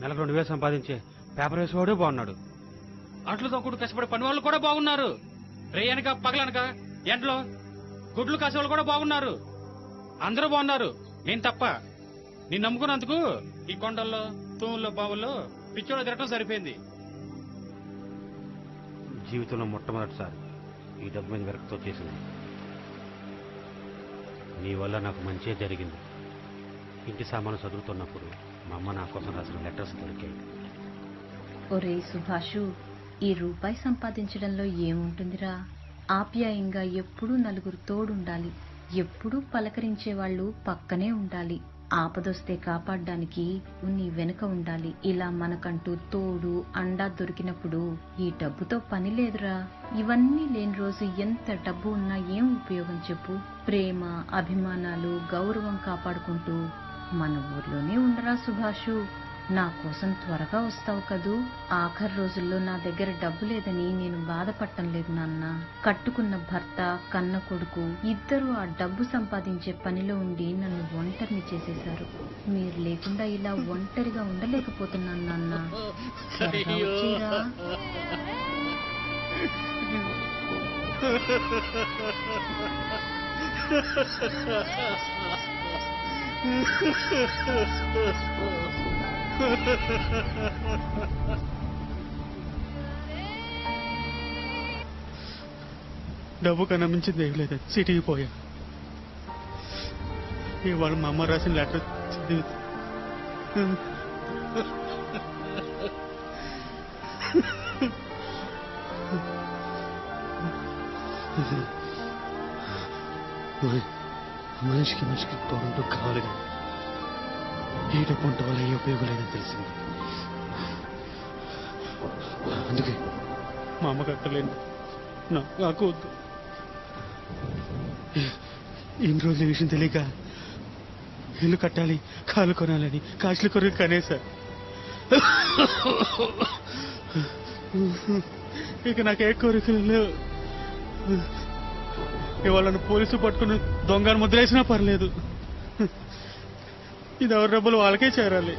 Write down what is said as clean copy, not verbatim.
నెలకు 2000 సంపాదించే పేపర్ వేసేవాడు బాగున్నాడు. అట్లు తొక్కుడు కష్టపడే పని వాళ్ళు కూడా బాగున్నారు. రేయనక పగలనక ఎండలో గుడ్లు కాసేవాళ్ళు కూడా బాగున్నారు. అందరూ బాగున్నారు, నేను తప్ప. నేను నమ్ముకున్నందుకు ఈ కొండల్లో తూముల్లో బావుల్లో పిచ్చోడ తిరగటం సరిపోయింది. జీవితంలో మొట్టమొదటిసారి ఈ డబ్బు మీద విరక్తో చేసింది. నీ వల్ల నాకు మంచి జరిగింది. ఇంటి సామాను చదువుతున్నప్పుడు మా అమ్మ నా కోసం రాసిన లెటర్స్ దొరికాయి. ఒరే సుభాషు, ఈ రూపాయి సంపాదించడంలో ఏముంటుందిరా? ఆప్యాయంగా ఎప్పుడూ నలుగురు తోడుండాలి, ఎప్పుడూ పలకరించే వాళ్ళు పక్కనే ఉండాలి, ఆపదొస్తే కాపాడ్డానికి నీ వెనుక ఉండాలి. ఇలా మనకంటూ తోడు అండా దొరికినప్పుడు ఈ డబ్బుతో పని లేదురా. ఇవన్నీ లేని రోజు ఎంత డబ్బు ఉన్నా ఏం ఉపయోగం చెప్పు? ప్రేమ, అభిమానాలు, గౌరవం కాపాడుకుంటూ మన ఊర్లోనే ఉండరా సుభాషు. నా కోసం త్వరగా వస్తావు కదూ? ఆఖరి రోజుల్లో నా దగ్గర డబ్బు లేదని నేను బాధపడటం లేదు నాన్న. కట్టుకున్న భర్త, కన్న కొడుకు ఇద్దరూ ఆ డబ్బు సంపాదించే పనిలో ఉండి నన్ను ఒంటరిని చేసేశారు. మీరు లేకుండా ఇలా ఒంటరిగా ఉండలేకపోతున్నాను నాన్న. త్వరగా వచ్చేరా. డబ్బు కన్నా మించింది ఏం లేదు. సిటీకి పోయా. ఇవాళ మా అమ్మ రాసిన లెటర్ మనిషికి మనిషికి తోడంటూ కావాలి. ఈ డబ్బు ఉంటే వల్ల ఏ ఉపయోగం లేదని తెలిసింది. అందుకే మా అమ్మ కట్టలేను, నాకు వద్దు. ఇన్ని రోజులు ఈ విషయం తెలియక ఇల్లు కట్టాలి, కాలు కొనాలని కాసులు కొరకు కనేసా. ఇక నాకే కోరికలు లేవు. ఇవాళ పోలీసు పట్టుకుని దొంగను ముద్రేసినా పర్లేదు. ఇది ఎవరి డబ్బులు వాళ్ళకే చేరాలి.